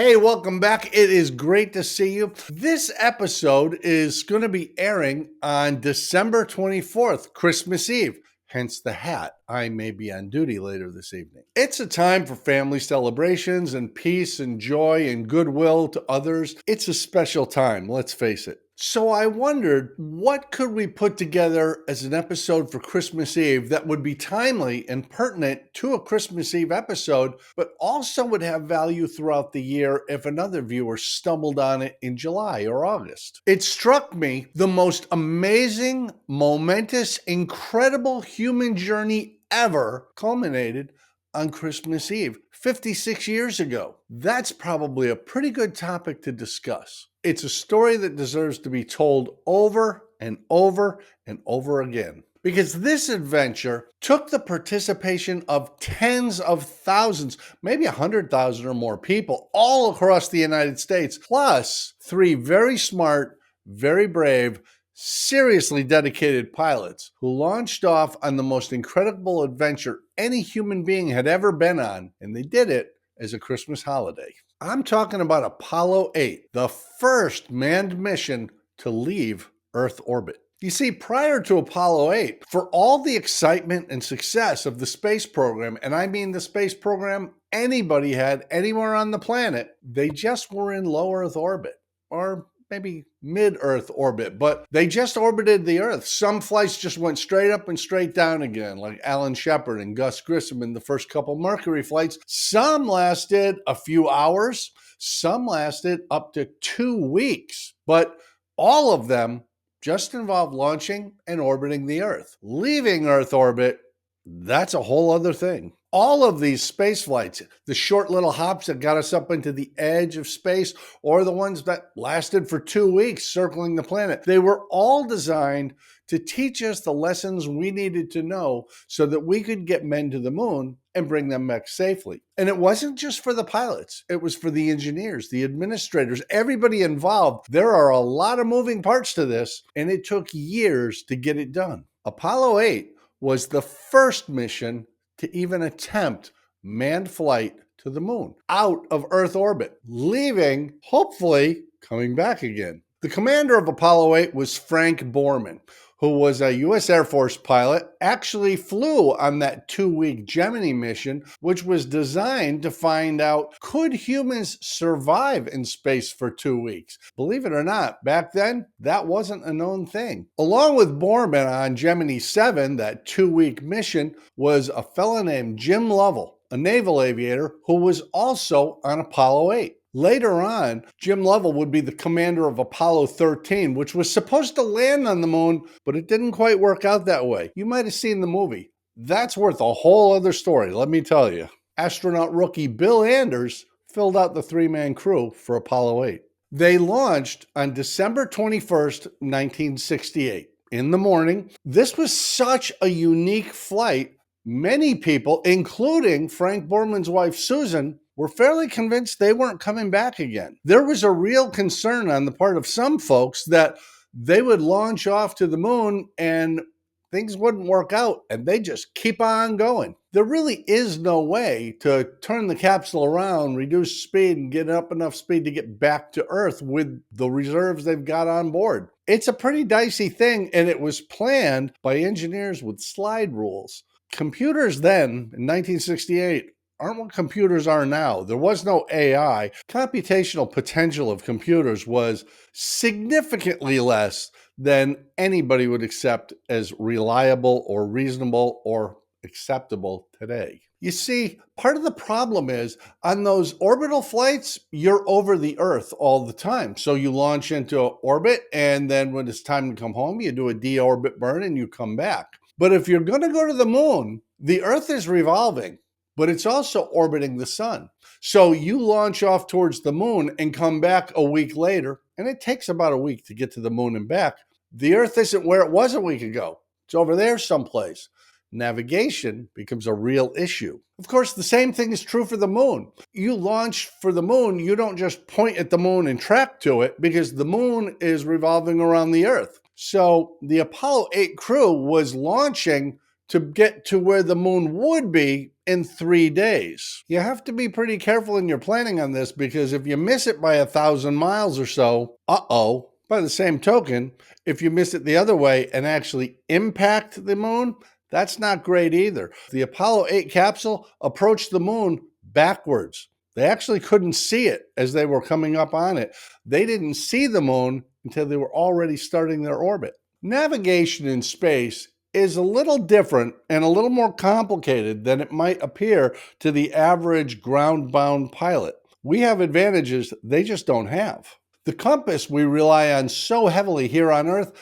Hey, welcome back. It is great to see you. This episode is going to be airing on December 24th, Christmas Eve. Hence the hat. I may be on duty later this evening. It's a time for family celebrations and peace and joy and goodwill to others. It's a special time, let's face it. So I wondered, what could we put together as an episode for Christmas Eve that would be timely and pertinent to a Christmas Eve episode, but also would have value throughout the year if another viewer stumbled on it in July or August? It struck me the most amazing, momentous, incredible human journey ever culminated on Christmas Eve, 56 years ago. That's probably a pretty good topic to discuss. It's a story that deserves to be told over and over and over again, because this adventure took the participation of tens of thousands, maybe 100,000 or more people all across the United States, plus three very smart, very brave, seriously dedicated pilots who launched off on the most incredible adventure any human being had ever been on, and they did it as a Christmas holiday. I'm talking about Apollo 8, the first manned mission to leave Earth orbit. You see, prior to Apollo 8, for all the excitement and success of the space program, and I mean the space program anybody had anywhere on the planet, they just were in low Earth orbit, or maybe mid-Earth orbit, but they just orbited the Earth. Some flights just went straight up and straight down again, like Alan Shepard and Gus Grissom in the first couple Mercury flights. Some lasted a few hours, some lasted up to 2 weeks, but all of them just involved launching and orbiting the Earth. Leaving Earth orbit, that's a whole other thing. All of these space flights, the short little hops that got us up into the edge of space, or the ones that lasted for 2 weeks circling the planet, they were all designed to teach us the lessons we needed to know so that we could get men to the moon and bring them back safely. And it wasn't just for the pilots. It was for the engineers, the administrators, everybody involved. There are a lot of moving parts to this, and it took years to get it done. Apollo 8 was the first mission to even attempt manned flight to the moon, out of Earth orbit, leaving, hopefully, coming back again. The commander of Apollo 8 was Frank Borman, who was a U.S. Air Force pilot, actually flew on that 2-week Gemini mission, which was designed to find out, could humans survive in space for 2 weeks? Believe it or not, back then, that wasn't a known thing. Along with Borman on Gemini 7, that 2-week mission, was a fellow named Jim Lovell, a naval aviator who was also on Apollo 8. Later on, Jim Lovell would be the commander of Apollo 13, which was supposed to land on the moon, but it didn't quite work out that way. You might have seen the movie. That's worth a whole other story, let me tell you. Astronaut rookie Bill Anders filled out the 3-man crew for Apollo 8. They launched on December 21st, 1968, in the morning. This was such a unique flight. Many people, including Frank Borman's wife Susan, were fairly convinced they weren't coming back again. There was a real concern on the part of some folks that they would launch off to the moon and things wouldn't work out and they just keep on going. There really is no way to turn the capsule around, reduce speed, and get up enough speed to get back to Earth with the reserves they've got on board. It's a pretty dicey thing, and it was planned by engineers with slide rules. Computers then, in 1968, aren't what computers are now. There was no AI. Computational potential of computers was significantly less than anybody would accept as reliable or reasonable or acceptable today. You see, part of the problem is on those orbital flights, you're over the Earth all the time. So you launch into orbit, and then when it's time to come home, you do a deorbit burn and you come back. But if you're going to go to the moon, the Earth is revolving, but it's also orbiting the sun. So you launch off towards the moon and come back a week later, and it takes about a week to get to the moon and back. The Earth isn't where it was a week ago. It's over there someplace. Navigation becomes a real issue. Of course, the same thing is true for the moon. You launch for the moon, you don't just point at the moon and track to it, because the moon is revolving around the Earth. So the Apollo 8 crew was launching to get to where the moon would be in 3 days. You have to be pretty careful in your planning on this because if you miss it by 1,000 miles or so, uh-oh. By the same token, if you miss it the other way and actually impact the moon, that's not great either. The Apollo 8 capsule approached the moon backwards. They actually couldn't see it as they were coming up on it. They didn't see the moon until they were already starting their orbit. Navigation in space is a little different and a little more complicated than it might appear to the average ground-bound pilot. We have advantages they just don't have. The compass we rely on so heavily here on Earth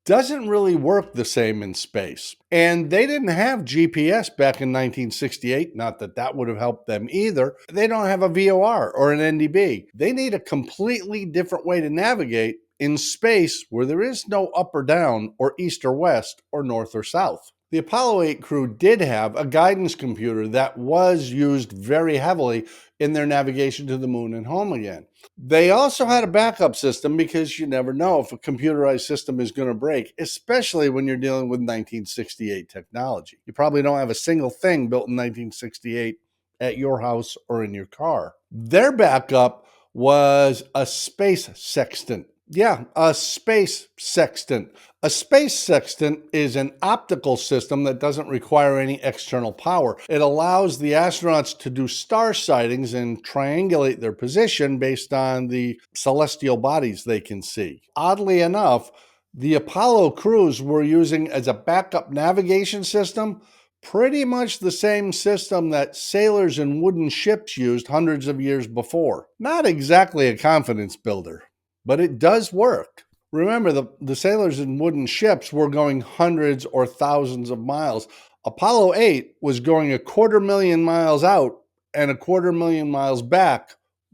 doesn't really work the same in space. And they didn't have GPS back in 1968, not that that would have helped them either. They don't have a VOR or an NDB. They need a completely different way to navigate in space where there is no up or down or east or west or north or south. The Apollo 8 crew did have a guidance computer that was used very heavily in their navigation to the moon and home again. They also had a backup system because you never know if a computerized system is going to break, especially when you're dealing with 1968 technology. You probably don't have a single thing built in 1968 at your house or in your car. Their backup was a space sextant. Yeah, a space sextant. A space sextant is an optical system that doesn't require any external power. It allows the astronauts to do star sightings and triangulate their position based on the celestial bodies they can see. Oddly enough, the Apollo crews were using as a backup navigation system pretty much the same system that sailors in wooden ships used hundreds of years before. Not exactly a confidence builder, but it does work. Remember, the sailors in wooden ships were going hundreds or thousands of miles. Apollo 8 was going 250,000 miles out and 250,000 miles back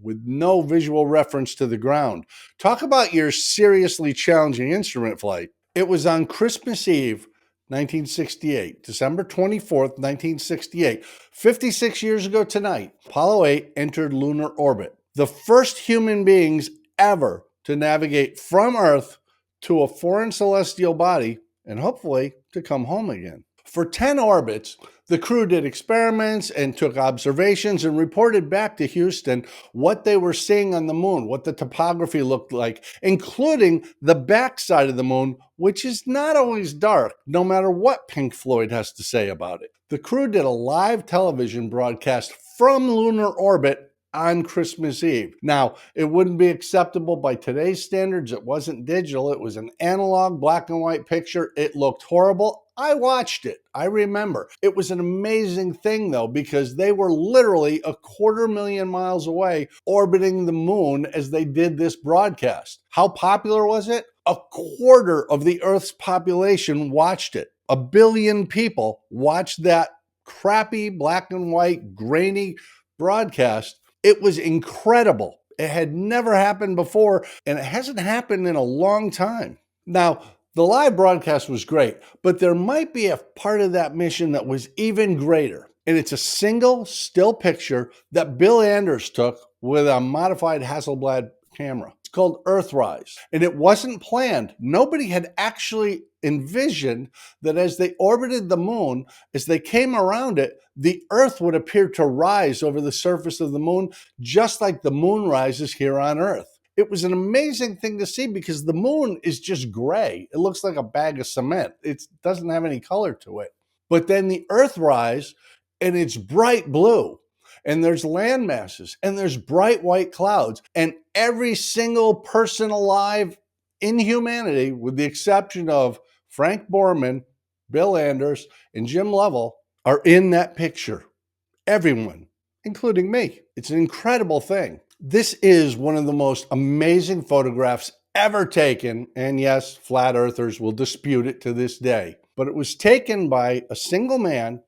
with no visual reference to the ground. Talk about your seriously challenging instrument flight. It was on Christmas Eve, 1968, December 24th, 1968. 56 years ago tonight, Apollo 8 entered lunar orbit. The first human beings ever to navigate from Earth to a foreign celestial body and hopefully to come home again. For 10 orbits, the crew did experiments and took observations and reported back to Houston what they were seeing on the moon, what the topography looked like, including the backside of the moon, which is not always dark, no matter what Pink Floyd has to say about it. The crew did a live television broadcast from lunar orbit on Christmas Eve. Now, it wouldn't be acceptable by today's standards. It wasn't digital. It was an analog black and white picture. It looked horrible. I watched it. I remember. It was an amazing thing, though, because they were literally 250,000 miles away orbiting the moon as they did this broadcast. How popular was it? A quarter of the Earth's population watched it. 1 billion people watched that crappy black and white grainy broadcast. It was incredible. It had never happened before, and it hasn't happened in a long time. Now, the live broadcast was great, but there might be a part of that mission that was even greater. And it's a single still picture that Bill Anders took with a modified Hasselblad camera. It's called Earthrise, and it wasn't planned. Nobody had actually envisioned that as they orbited the moon, as they came around it, the Earth would appear to rise over the surface of the moon, just like the moon rises here on Earth. It was an amazing thing to see because the moon is just gray. It looks like a bag of cement. It doesn't have any color to it. But then the Earth rise, and it's bright blue. And there's land masses, and there's bright white clouds, and every single person alive in humanity, with the exception of Frank Borman, Bill Anders, and Jim Lovell, are in that picture. Everyone, including me. It's an incredible thing. This is one of the most amazing photographs ever taken, and yes, flat earthers will dispute it to this day, but it was taken by a single man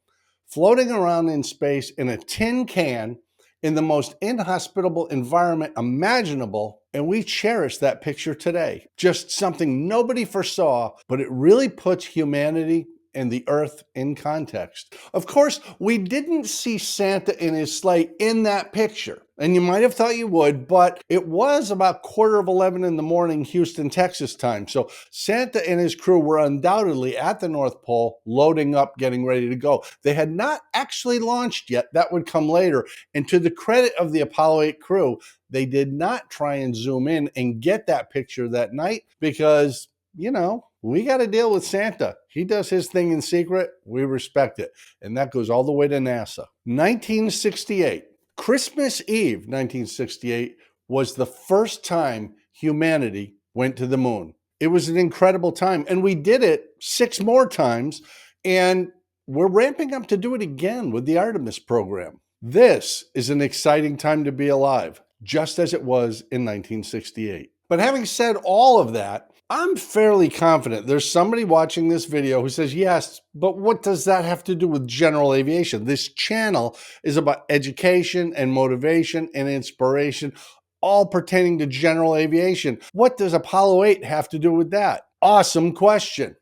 floating around in space in a tin can in the most inhospitable environment imaginable, and we cherish that picture today. Just something nobody foresaw, but it really puts humanity and the Earth in context. Of course, we didn't see Santa in his sleigh in that picture, and you might have thought you would, but it was about 11:15 in the morning, Houston, Texas time. So Santa and his crew were undoubtedly at the North Pole, loading up, getting ready to go. They had not actually launched yet. That would come later. And to the credit of the Apollo 8 crew, they did not try and zoom in and get that picture that night because, we got to deal with Santa. He does his thing in secret. We respect it. And that goes all the way to NASA. 1968, Christmas Eve, 1968, was the first time humanity went to the moon. It was an incredible time. And we did it 6 more times. And we're ramping up to do it again with the Artemis program. This is an exciting time to be alive, just as it was in 1968. But having said all of that, I'm fairly confident there's somebody watching this video who says, yes, but what does that have to do with general aviation? This channel is about education and motivation and inspiration, all pertaining to general aviation. What does Apollo 8 have to do with that? Awesome question.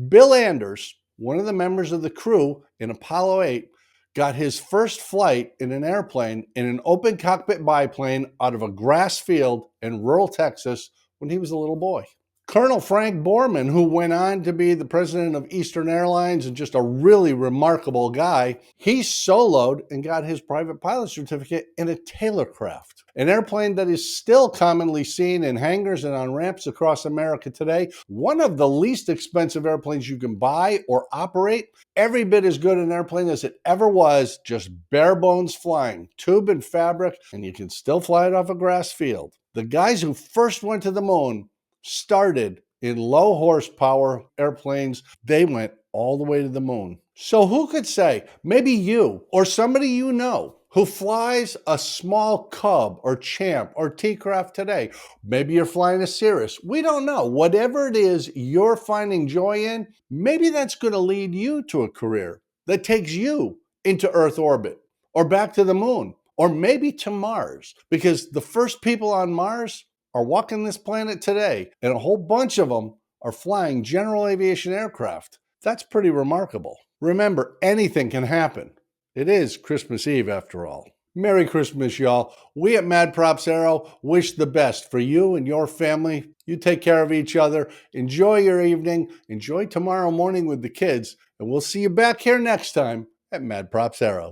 Bill Anders, one of the members of the crew in Apollo 8, got his first flight in an airplane in an open cockpit biplane out of a grass field in rural Texas when he was a little boy. Colonel Frank Borman, who went on to be the president of Eastern Airlines and just a really remarkable guy, he soloed and got his private pilot certificate in a Taylorcraft, an airplane that is still commonly seen in hangars and on ramps across America today. One of the least expensive airplanes you can buy or operate. Every bit as good an airplane as it ever was, just bare bones flying, tube and fabric, and you can still fly it off a grass field. The guys who first went to the moon started in low horsepower airplanes. They went all the way to the moon. So who could say, maybe you or somebody you know who flies a small Cub or Champ or T-Craft today, maybe you're flying a Cirrus, we don't know. Whatever it is you're finding joy in, maybe that's going to lead you to a career that takes you into Earth orbit or back to the moon or maybe to Mars, because the first people on Mars are walking this planet today, and a whole bunch of them are flying general aviation aircraft. That's pretty remarkable. Remember, anything can happen. It is Christmas Eve after all. Merry Christmas, y'all. We at MadPropsAero wish the best for you and your family. You take care of each other. Enjoy your evening. Enjoy tomorrow morning with the kids. And we'll see you back here next time at MadPropsAero.